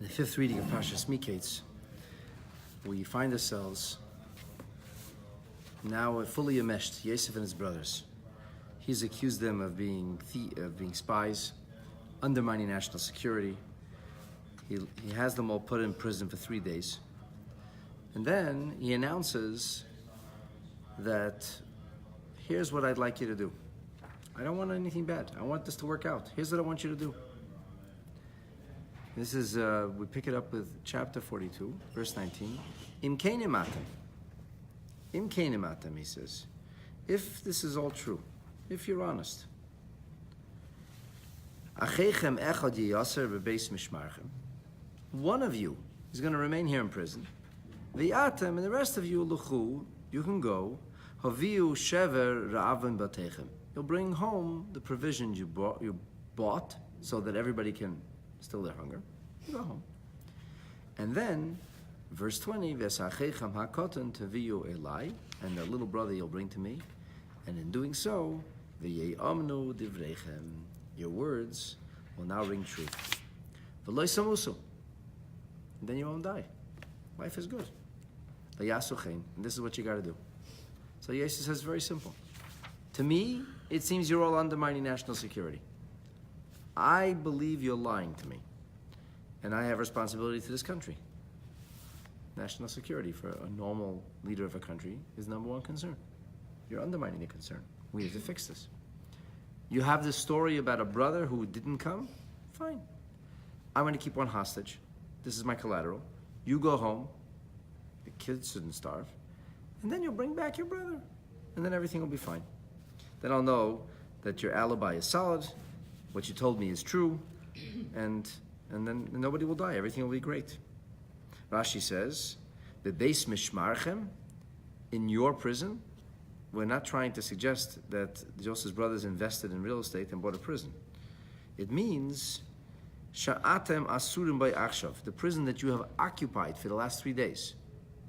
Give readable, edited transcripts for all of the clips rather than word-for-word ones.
In the fifth reading of Parshas Mikeitz, we find ourselves now fully enmeshed, Yosef and his brothers. He's accused them of being spies, undermining national security. He has them all put in prison for 3 days. And then he announces that here's what I'd like you to do. I don't want anything bad. I want this to work out. Here's what I want you to do. This is, we pick it up with chapter 42, verse 19. Im keinim atem. Im keinim atem, he says. If this is all true, if you're honest. Achechem echad yiyaser bebeis mishmarchem. One of you is going to remain here in prison. V'atem, and the rest of you, luchu, you can go. Haviu shever ra'avim batechem. You'll bring home the provisions you bought so that everybody can still their hunger. You go home. And then, verse 20, V'esachechem hakoten teviu elai, and the little brother you'll bring to me. And in doing so, v'ye'amnu divrechem, your words will now ring true. V'lo samusu, and then you won't die. Life is good. V'yasuchein, and this is what you got to do. So Yosef says, very simple. To me, it seems you're all undermining national security. I believe you're lying to me. And I have responsibility to this country. National security for a normal leader of a country is number one concern. You're undermining the concern. We have to fix this. You have this story about a brother who didn't come? Fine. I'm going to keep one hostage. This is my collateral. You go home. The kids shouldn't starve. And then you'll bring back your brother. And then everything will be fine. Then I'll know that your alibi is solid, what you told me is true, and then nobody will die. Everything will be great. Rashi says, "Bebeis mishmarchem," in your prison. We're not trying to suggest that Joseph's brothers invested in real estate and bought a prison. It means sha'atem asurim by achshav, the prison that you have occupied for the last 3 days.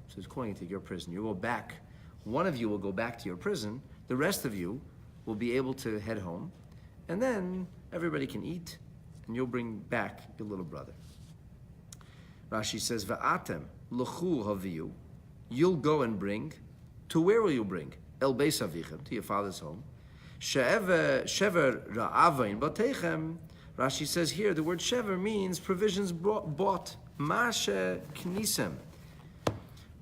So he's calling it your prison. You go back. One of you will go back to your prison. The rest of you will be able to head home, and then everybody can eat, and you'll bring back your little brother. Rashi says, "Va'atem l'chu haviyu." You'll go and bring. To where will you bring? El beis avichem, to your father's home. Shever ra'avain batechem. Rashi says here the word shever means provisions bought. Mashe knisem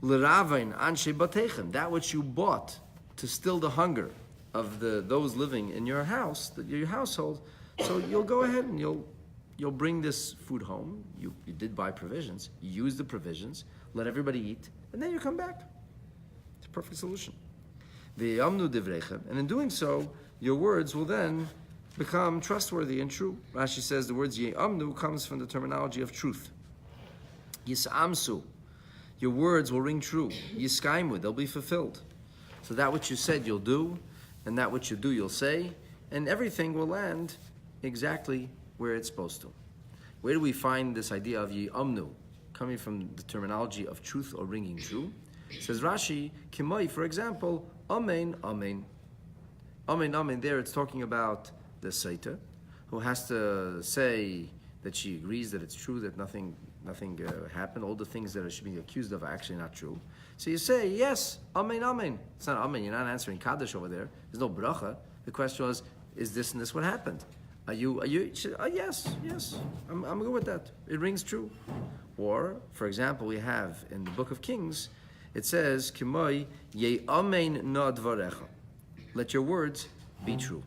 l'ravain anshe batechem. That which you bought to still the hunger of those living in your house, your household. So you'll go ahead and you'll bring this food home. You did buy provisions. You use the provisions. Let everybody eat, and then you come back. It's a perfect solution. V'yamnu divrechem, and in doing so, your words will then become trustworthy and true. Rashi says the words ye'amnu comes from the terminology of truth. Yisamsu, your words will ring true. Yiskaimu, they'll be fulfilled. So that which you said you'll do, and that which you do you'll say, and everything will land exactly where it's supposed to. Where do we find this idea of ye'amnu, coming from the terminology of truth or ringing true? Says Rashi, Kimoi, for example, Amen, Amen. Amen, Amen, there it's talking about the Saita, who has to say that she agrees that it's true, that nothing happened, all the things that are being accused of are actually not true. So you say, yes, Amen, Amen. It's not Amen, you're not answering Kaddish over there. There's no bracha. The question was, is this and this what happened? Are you, yes, I'm good with that. It rings true. Or, for example, we have in the book of Kings, it says, Kimoi ye amen na dvarecha. Let your words be true.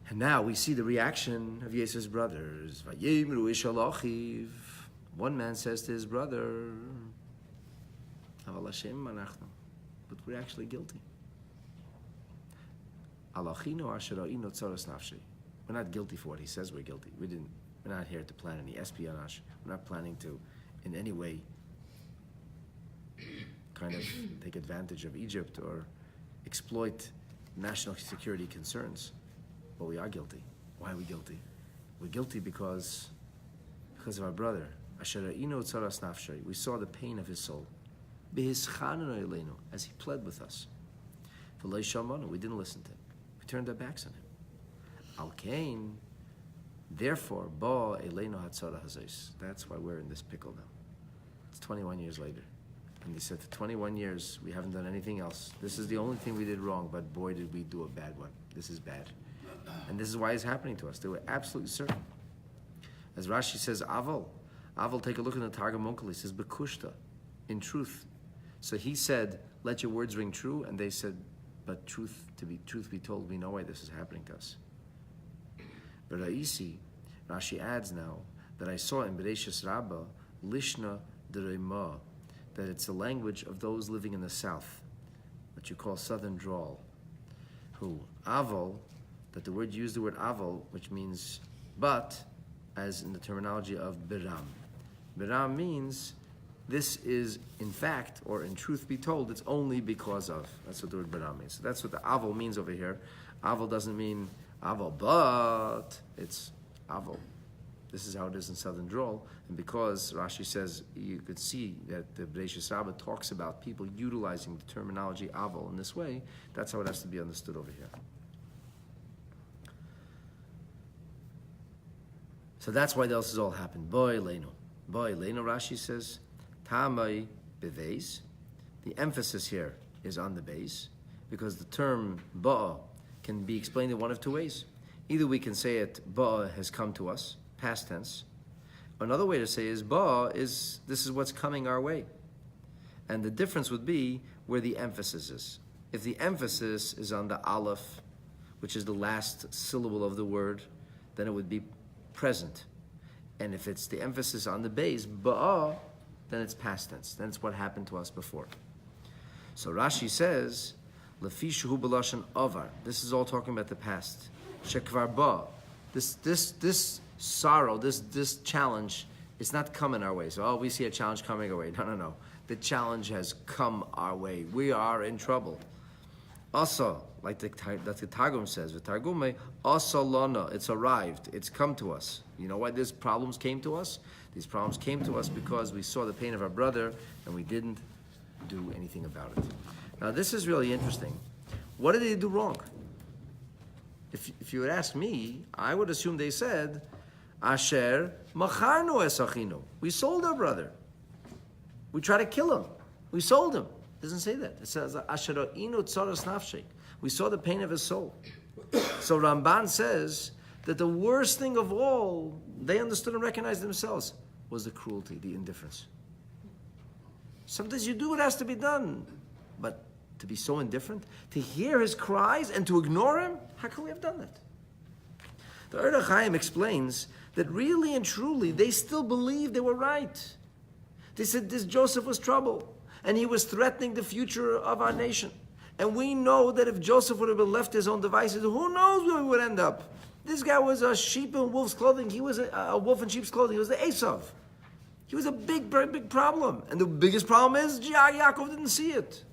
And now we see the reaction of Yosef's brothers. Vayimru ish al achiv. One man says to his brother, Aval Hashem manachnu, but we're actually guilty. Alachinu asher ra'inu tzaras nafshi. We're not guilty for what he says we're guilty. We're not here to plan any espionage. We're not planning to, in any way, kind of take advantage of Egypt or exploit national security concerns. But we are guilty. Why are we guilty? We're guilty because of our brother. Asher ra'inu tzaras nafshi. We saw the pain of his soul. B'hischanu eleinu, as he pled with us. V'lo shamanu, we didn't listen to him. We turned our backs on him. Al Kain, Therefore, ba eleinu hatzara hazos. That's why we're in this pickle now. It's 21 years later. And they said, for 21 years, we haven't done anything else. This is the only thing we did wrong, but boy, did we do a bad one. This is bad. And this is why it's happening to us. They were absolutely certain. As Rashi says, Aval, take a look in the Targum Onkel. He says, Bekushta, in truth. So he said, let your words ring true. And they said, but truth be told, we know why this is happening to us. But Rashi adds now, that I saw in Bereshis Rabbah, Lishna Derema, that it's the language of those living in the south, what you call southern drawl. Who? Aval, that the word used the word aval, which means but, as in the terminology of Biram. Biram means this is in fact, or in truth be told, it's only because of. That's what the word Biram means. So that's what the aval means over here. Aval doesn't mean aval, but it's aval. This is how it is in Southern Drawl. And because Rashi says, you could see that the Bereshis Rabbah talks about people utilizing the terminology aval in this way, that's how it has to be understood over here. So that's why this has all happened. Boy leinu, Rashi says, tamai beveis. The emphasis here is on the base, because the term ba'a can be explained in one of two ways. Either we can say it, ba'a has come to us, past tense. Another way to say is ba'a is, this is what's coming our way. And the difference would be where the emphasis is. If the emphasis is on the aleph, which is the last syllable of the word, then it would be present. And if it's the emphasis on the base, ba'a, then it's past tense. Then it's what happened to us before. So Rashi says, Lefishu b'lashon avar. This is all talking about the past. Shekvar ba. This sorrow, this challenge, it's not coming our way. So, we see a challenge coming our way. No. The challenge has come our way. We are in trouble. Also, like the Targum says, V'targume, also lana, it's arrived, it's come to us. You know why these problems came to us? These problems came to us because we saw the pain of our brother and we didn't do anything about it. Now, this is really interesting. What did they do wrong? If you would ask me, I would assume they said, Asher macharnu esachinu. We sold our brother. We tried to kill him. We sold him. It doesn't say that. It says, Asher inu tzaras nafshei. We saw the pain of his soul. So Ramban says that the worst thing of all, they understood and recognized themselves, was the cruelty, the indifference. Sometimes you do what has to be done, but to be so indifferent, to hear his cries and to ignore him, how can we have done that? The Erratic Chaim explains that really and truly, they still believed they were right. They said this Joseph was trouble, and he was threatening the future of our nation. And we know that if Joseph would have been left his own devices, who knows where we would end up? This guy was a sheep in wolf's clothing. He was a wolf in sheep's clothing. He was the Esav. He was a big problem. And the biggest problem is Yaakov didn't see it.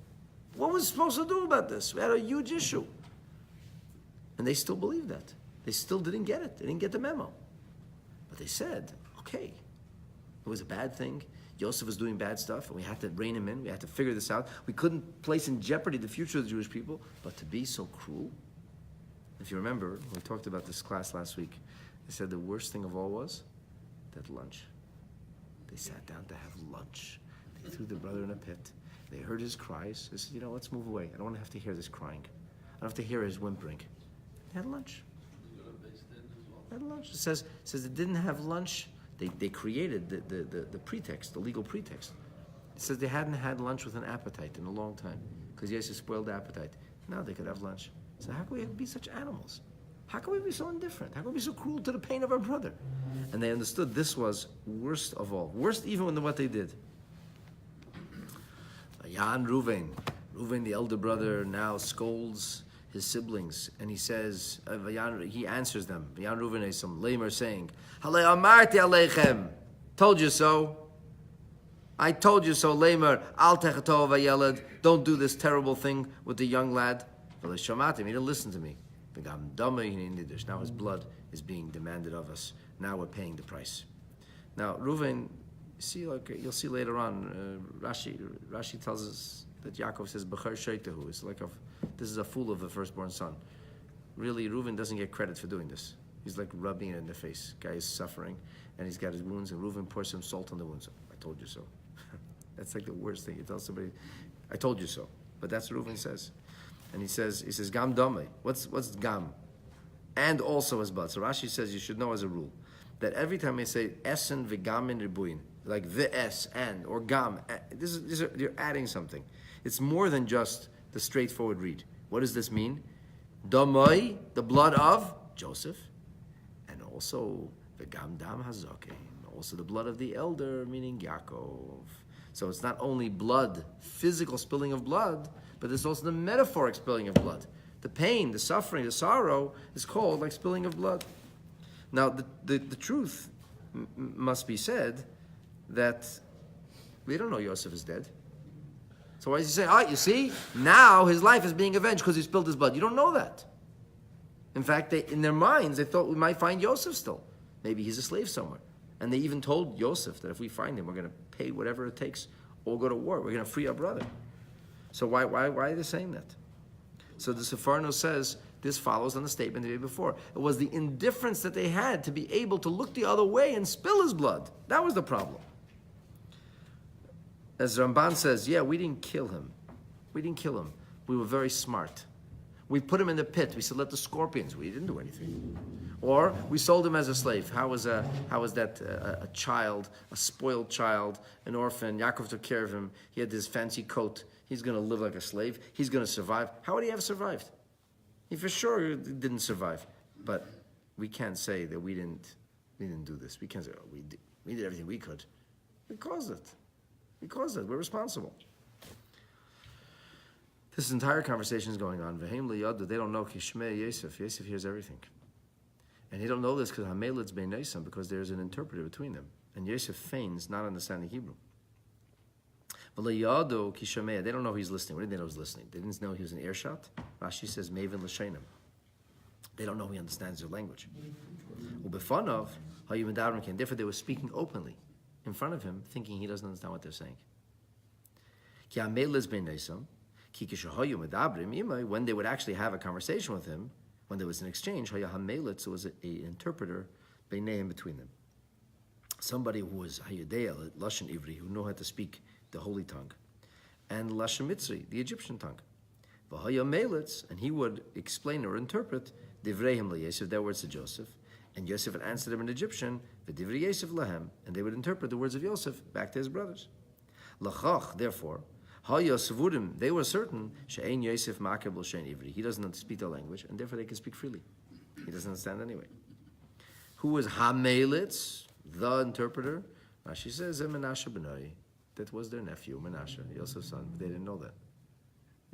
What was he supposed to do about this? We had a huge issue. And they still believed that. They still didn't get it. They didn't get the memo. But they said, okay, it was a bad thing. Joseph was doing bad stuff, and we had to rein him in. We had to figure this out. We couldn't place in jeopardy the future of the Jewish people, but to be so cruel. If you remember, we talked about this class last week. They said the worst thing of all was that lunch. They sat down to have lunch. They threw their brother in a pit. They heard his cries. They said, let's move away. I don't want to have to hear this crying. I don't have to hear his whimpering. They had lunch. They had lunch. It says they didn't have lunch. They created the pretext, the legal pretext. It says they hadn't had lunch with an appetite in a long time because Jesus spoiled the appetite. Now they could have lunch. So how can we be such animals? How can we be so indifferent? How can we be so cruel to the pain of our brother? And they understood this was worst of all. Worst even than what they did. Yan Reuven, the elder brother, now scolds his siblings, and he says, he answers them. Yan Reuven is some lamer saying, Halei amarti aleichem, told you so. I told you so, lamer, al techato vayeled, don't do this terrible thing with the young lad. But he didn't listen to me. Now his blood is being demanded of us. Now we're paying the price. Now Reuven, you'll see later on, Rashi tells us that Yaakov says, B'char sheitahu. It's like this is a fool of a firstborn son. Really, Reuven doesn't get credit for doing this. He's like rubbing it in the face. Guy is suffering, and he's got his wounds, and Reuven pours some salt on the wounds. I told you so. That's like the worst thing. You tell somebody, I told you so. But that's what Reuven says. And he says, Gam Dame. What's Gam? And also as blood. So Rashi says you should know as a rule that every time they say Esen v'gamin ribuin, like the S and or Gam, you're adding something. It's more than just the straightforward read. What does this mean? Damai, the blood of Joseph, and also the Gam Dam Hazaken, also the blood of the elder, meaning Yaakov. So it's not only blood, physical spilling of blood, but there's also the metaphoric spilling of blood. The pain, the suffering, the sorrow is called like spilling of blood. Now, the truth must be said that we don't know Yosef is dead. So why does he say, you see, now his life is being avenged because he spilled his blood? You don't know that. In fact, in their minds, they thought we might find Yosef still. Maybe he's a slave somewhere. And they even told Yosef that if we find him, we're going to pay whatever it takes or go to war. We're going to free our brother. So why are they saying that? So the Sepharno says this follows on the statement the day before. It was the indifference that they had to be able to look the other way and spill his blood. That was the problem. As Ramban says, we didn't kill him. We didn't kill him. We were very smart. We put him in the pit. We said, let the scorpions. We didn't do anything. Or we sold him as a slave. How was that a child, a spoiled child, an orphan? Yaakov took care of him. He had this fancy coat. He's going to live like a slave. He's going to survive. How would he have survived? He for sure didn't survive. But we can't say that we didn't do this. We can't say, we did everything we could. We caused it. We're responsible. This entire conversation is going on. V'heim liyadu, they don't know Kishmei Yosef. Yosef hears everything. And he don't know this because Hamelitz bein Neisam, because there's an interpreter between them. And Yosef feigns not understanding Hebrew. V'liyadu Kishmei, they don't know he's listening. What did they know he's listening? They didn't know he was an earshot. Rashi says Maven L'Shenim. They don't know he understands their language. Ubefanov, Hayim Davrim came. Therefore, they were speaking openly in front of him, thinking he doesn't understand what they're saying. Ki Hamelitz bein Neisam. When they would actually have a conversation with him, when there was an exchange, it was an interpreter between them. Somebody who was Hayudea, Lashon Ivri, who knew how to speak the holy tongue, and Lashon Mitzri, the Egyptian tongue. And he would explain or interpret Divrehim Yosef, their words to Joseph, and Yosef would answer them in Egyptian, V'Divrei Yosef Lahem, and they would interpret the words of Yosef back to his brothers. Lachach, therefore, they were certain he doesn't speak the language, and therefore they can speak freely. He doesn't understand anyway. Who was Hamelitz, the interpreter? Rashi says Menashe Benoi. That was their nephew, Menashe, Yosef's son. But they didn't know that.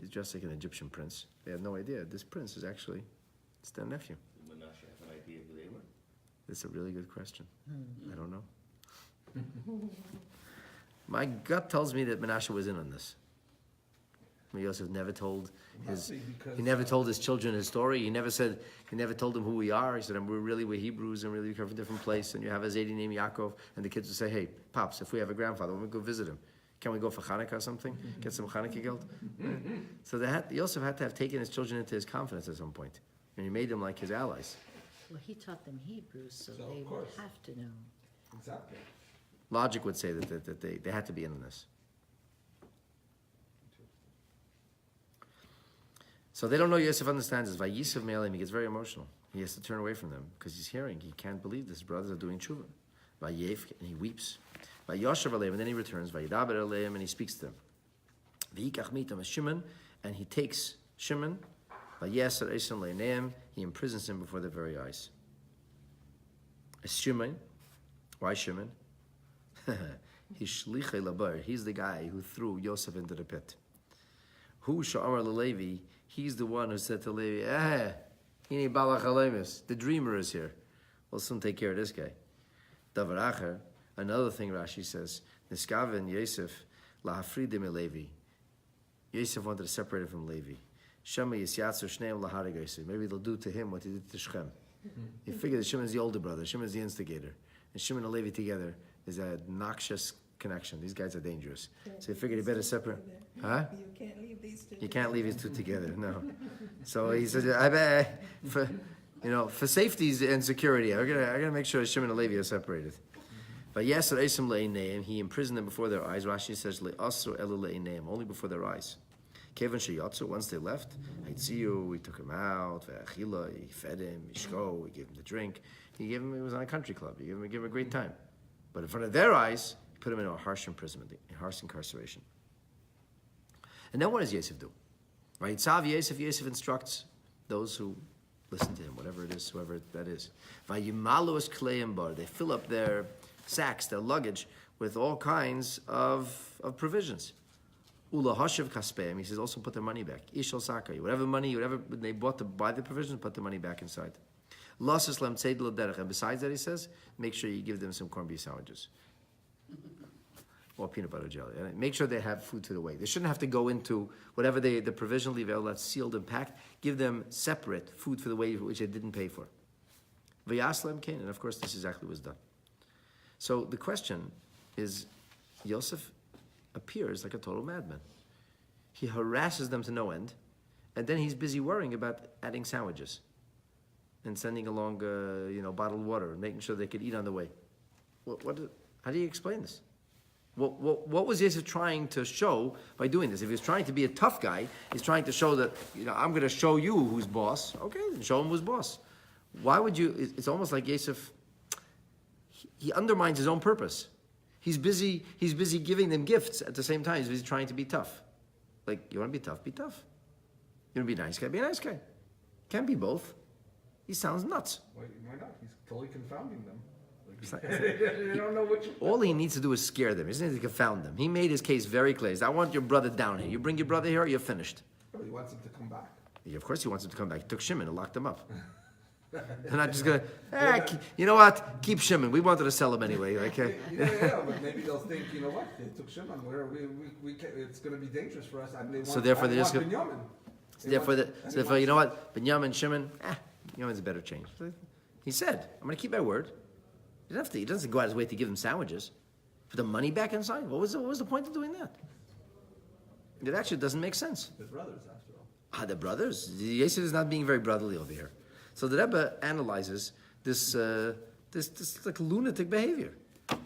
He's just like an Egyptian prince. They had no idea. This prince is actually, it's their nephew. Did Menashe have an idea who they were? That's a really good question. I don't know. My gut tells me that Menashe was in on this. Yosef never told his children his story. He never told them who we are. He said, we're Hebrews and really we come from a different place. And you have a Zaydi named Yaakov. And the kids would say, hey, Pops, if we have a grandfather, when we go visit him, can we go for Hanukkah or something? Get some Hanukkah geld? So Yosef had to have taken his children into his confidence at some point. And he made them like his allies. Well, he taught them Hebrew, so they would have to know. Exactly. Logic would say that they had to be in on this. So they don't know Yosef understands this. Vayisav me'alim, he gets very emotional. He has to turn away from them because he's hearing. He can't believe this. His brothers are doing tshuva. Vayef, and he weeps. Vayoshav aleim, and then he returns. Vayidaber aleim, and he speaks to them. Vayikach mitam Shimon, and he takes Shimon. Vayeser esim leineim, he imprisons him before their very eyes. Shimon, why Shimon? He's shlichei labar. He's the guy who threw Yosef into the pit. Hu sha'amar l'Levi, he's the one who said to Levi, hini balach halemis, the dreamer is here. We'll soon take care of this guy. Davar acher, another thing Rashi says, niskaven Yosef lahafridim Levi. Yosef wanted to separate him from Levi. Shema yisyatzu shneim laharig Yosef. Maybe they'll do to him what he did to Shechem. He figured that Shimon's the older brother, Shimon's the instigator. And Shimon and Levi together is a noxious connection. These guys are dangerous. So he figured he better separate. Huh? You can't leave these two. You can't leave these two together, no. So he said, I bet For safety and security, I gotta make sure Shimon and Levi are separated. But yes, he imprisoned them before their eyes. Rashi says only before their eyes. Kevin sheyatzu, once they left, we took him out. He fed him. We gave him the drink. He was on a country club. He gave him a great time. But in front of their eyes, he put him in a harsh imprisonment, a harsh incarceration. And then what does Yosef do? Right? Yosef instructs those who listen to him, whatever it is, whoever that is. They fill up their sacks, their luggage, with all kinds of provisions. Ula hashav kaspeim, he says, also put their money back. Ishal sakai, whatever they bought to buy the provisions, put the money back inside. Lasas lem tzedel derech, and besides that, he says, make sure you give them some corned beef sandwiches. Or peanut butter jelly. Make sure they have food to the way. They shouldn't have to go into whatever the provision leave that's sealed and packed. Give them separate food for the way which they didn't pay for. V'yaslem kain, and of course this exactly was done. So the question is, Yosef appears like a total madman. He harasses them to no end, and then he's busy worrying about adding sandwiches and sending along, bottled water and making sure they could eat on the way. How do you explain this? What was Yosef trying to show by doing this? If he was trying to be a tough guy, he's trying to show that, I'm going to show you who's boss. Okay, then show him who's boss. Why would you? It's almost like Yosef, he undermines his own purpose. He's busy giving them gifts at the same time. He's busy trying to be tough. Like, you want to be tough? Be tough. You want to be a nice guy? Be a nice guy. Can't be both. He sounds nuts. Why not? He's totally confounding them. You don't know which. All he needs to do is scare them. He doesn't need to confound them. He made his case very clear. He said, I want your brother down here. You bring your brother here, you're finished. But he wants him to come back. Yeah, of course he wants him to come back. He took Shimon and locked him up. They're not just going to, you know what? Keep Shimon. We wanted to sell him anyway. Okay? Yeah, but maybe they'll think, you know what? They took Shimon. It's going to be dangerous for us. So therefore, they're just going to. Therefore, you know what? Binyamin, Shimon, Binyamin's a better change. He said, I'm going to keep my word. He doesn't go out his way to give them sandwiches. Put the money back inside. What was the point of doing that? It actually doesn't make sense. The brothers, after all. The brothers. Yosef is not being very brotherly over here. So the Rebbe analyzes this like lunatic behavior.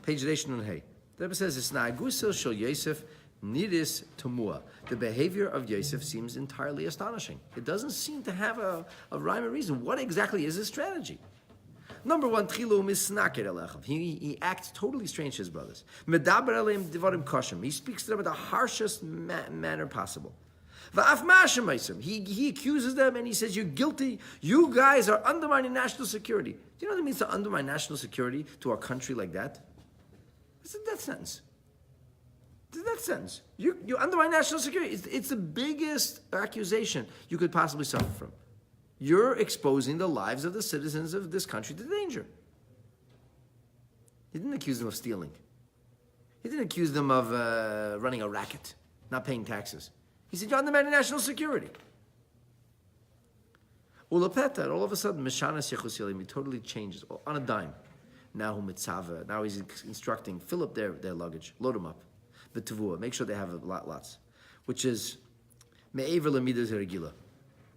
Page Reish Nun Hey. The Rebbe says, "Isna'agusil shel Yosef nidis tomua." The behavior of Yosef seems entirely astonishing. It doesn't seem to have a rhyme or reason. What exactly is his strategy? Number one, he acts totally strange to his brothers. He speaks to them in the harshest manner possible. He accuses them and he says, you're guilty. You guys are undermining national security. Do you know what it means to undermine national security to a country like that? Listen to that sentence. You undermine national security. It's the biggest accusation you could possibly suffer from. You're exposing the lives of the citizens of this country to danger. He didn't accuse them of stealing. He didn't accuse them of running a racket, not paying taxes. He said, you're undermining national security. Ulapeta, all of a sudden, Mishanas Yechusilim, he totally changes, on a dime. Now he's instructing, fill up their luggage, load them up. V'tavua, make sure they have lots. Which is, me'ever lemidas regila.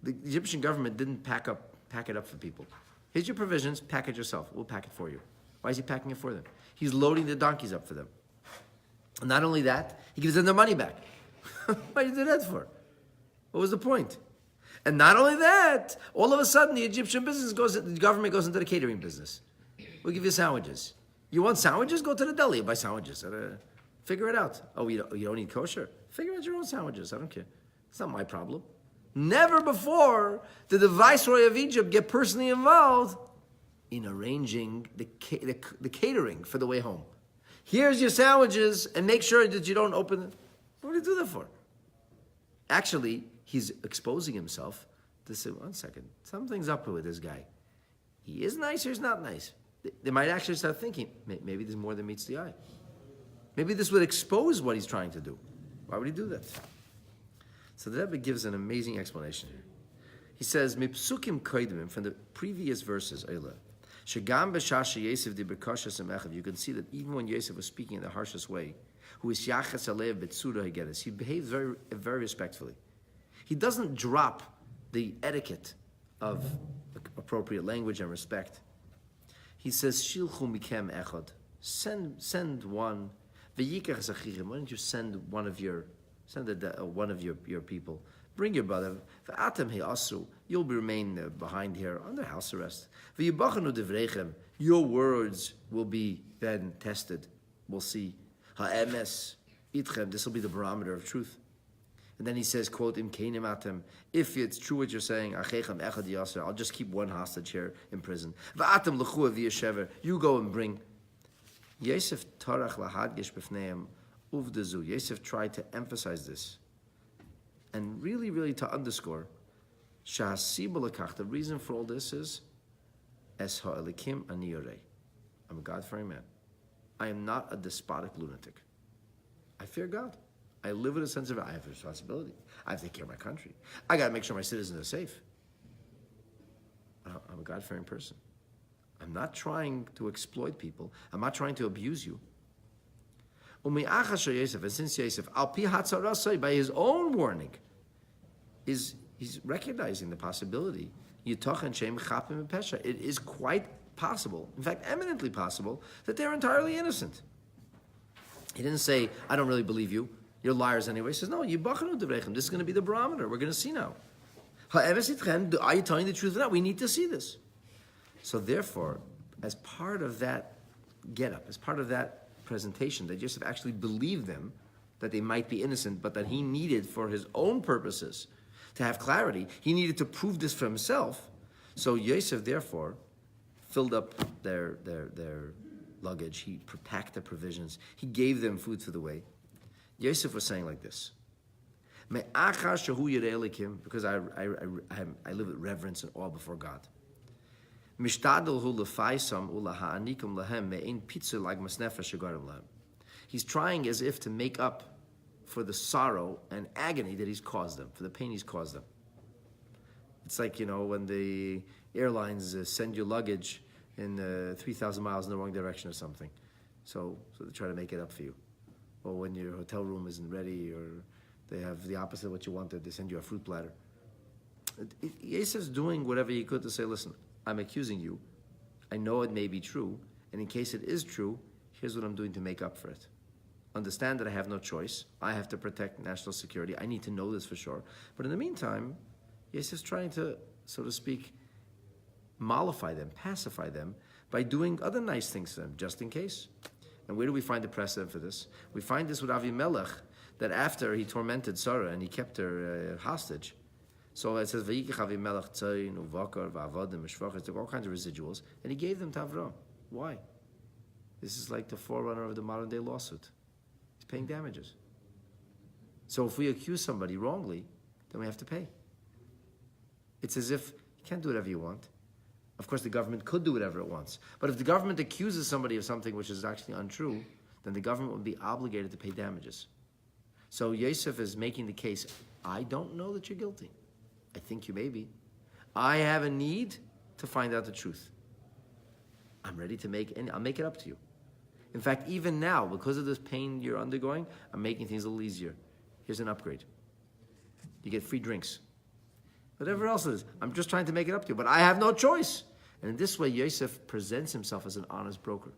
The Egyptian government didn't pack it up for people. Here's your provisions, pack it yourself. We'll pack it for you. Why is he packing it for them? He's loading the donkeys up for them. And not only that, he gives them their money back. Why did you do that for? What was the point? And not only that, all of a sudden the Egyptian the government goes into the catering business. We'll give you sandwiches. You want sandwiches? Go to the deli and buy sandwiches. Figure it out. Oh, you don't eat kosher? Figure out your own sandwiches. I don't care. It's not my problem. Never before did the viceroy of Egypt get personally involved in arranging the catering for the way home. Here's your sandwiches, and make sure that you don't open it. What do you do that for? Actually, he's exposing himself to say, one second, something's up with this guy. He is nice or he's not nice. They might actually start thinking, maybe there's more than meets the eye. Maybe this would expose what he's trying to do. Why would he do that? So the Rebbe gives an amazing explanation here. He says, "Mipsukim koidimim," from the previous verses, Shagam b'shasha Yosef di b'kashas emechav. You can see that even when Yosef was speaking in the harshest way, who is yachas alev b'tzura hagedes, he behaves very, very respectfully. He doesn't drop the etiquette of appropriate language and respect. He says, Shilchu mikem echad. Send one. V'yikach zachirim. Why don't you send one of your people? Bring your brother. V'atem he'asu. You'll remain behind here under house arrest. V'yibachanu devrechem. Your words will be then tested. We'll see. Ha'emes itchem. This will be the barometer of truth. And then he says, quote, Im keinim atem. If it's true what you're saying, achechem echad yaser. I'll just keep one hostage here in prison. V'atem l'chu v'yeshever. You go and bring. Yosef tarach lahadgish b'fneim uvdazu. Yosef tried to emphasize this. And really, really to underscore, shahasiba lekach, the reason for all this is, es ha'elikim ani yorei. I'm a God-fearing man. I am not a despotic lunatic. I fear God. I live with a sense of, I have a responsibility. I have to take care of my country. I got to make sure my citizens are safe. I'm a God-fearing person. I'm not trying to exploit people. I'm not trying to abuse you. And since Yosef, by his own warning, he's recognizing the possibility. It is quite possible, in fact, eminently possible, that they're entirely innocent. He didn't say, I don't really believe you. You're liars anyway. He says, no, this is going to be the barometer. We're going to see now. Are you telling the truth or not? We need to see this. So therefore, as part of that get-up, as part of that presentation, that Yosef actually believed them, that they might be innocent, but that he needed for his own purposes to have clarity, he needed to prove this for himself. So Yosef, therefore, filled up their luggage. He packed the provisions. He gave them food for the way. Yosef was saying like this, because I live with reverence and awe before God. He's trying as if to make up for the sorrow and agony that he's caused them, for the pain he's caused them. It's like, when the airlines send your luggage in 3,000 miles in the wrong direction or something. So they try to make it up for you. Or when your hotel room isn't ready, or they have the opposite of what you wanted, they send you a fruit platter. Yosef's doing whatever he could to say, listen, I'm accusing you. I know it may be true, and in case it is true, here's what I'm doing to make up for it. Understand that I have no choice. I have to protect national security. I need to know this for sure. But in the meantime, Yosef's trying to, so to speak, mollify them, pacify them, by doing other nice things to them, just in case. And where do we find the precedent for this? We find this with Avimelech, that after he tormented Sarah and he kept her hostage, so it says, Vayikach Avimelech tzayin uvakar v'avadim v'shvachas, took all kinds of residuals, and he gave them to Avram. Why? This is like the forerunner of the modern day lawsuit. He's paying damages. So if we accuse somebody wrongly, then we have to pay. It's as if you can't do whatever you want. Of course, the government could do whatever it wants. But if the government accuses somebody of something which is actually untrue, then the government would be obligated to pay damages. So Yosef is making the case, I don't know that you're guilty. I think you may be. I have a need to find out the truth. I'm ready to I'll make it up to you. In fact, even now, because of this pain you're undergoing, I'm making things a little easier. Here's an upgrade. You get free drinks. Whatever else it is, I'm just trying to make it up to you, but I have no choice. And in this way, Yosef presents himself as an honest broker.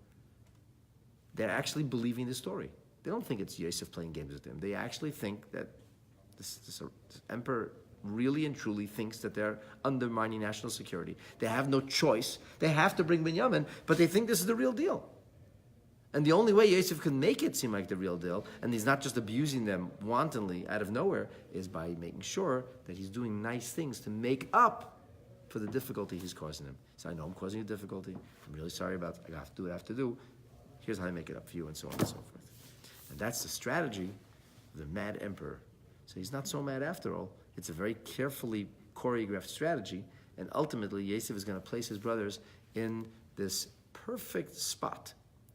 They're actually believing the story. They don't think it's Yosef playing games with them. They actually think that this emperor really and truly thinks that they're undermining national security. They have no choice. They have to bring Binyamin, but they think this is the real deal. And the only way Yosef can make it seem like the real deal, and he's not just abusing them wantonly out of nowhere, is by making sure that he's doing nice things to make up for the difficulty he's causing them. So I know I'm causing you difficulty. I'm really sorry about it. I have to do what I have to do. Here's how I make it up for you, and so on and so forth. And that's the strategy of the mad emperor. So he's not so mad after all. It's a very carefully choreographed strategy, and ultimately Yosef is going to place his brothers in this perfect spot,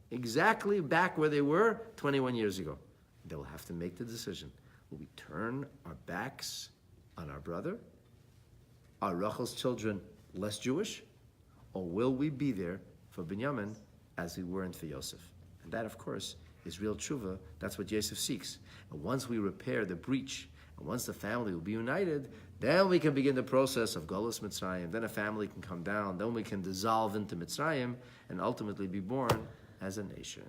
exactly back where they were 21 years ago. They will have to make the decision. Will we turn our backs on our brother? Are Rachel's children less Jewish? Or will we be there for Binyamin as we weren't for Yosef? And that, of course, is real tshuva. That's what Yosef seeks. And once we repair the breach, and once the family will be united, Then we can begin the process of Golus Mitzrayim. Then a family can come down. Then we can dissolve into Mitzrayim and ultimately be born as a nation.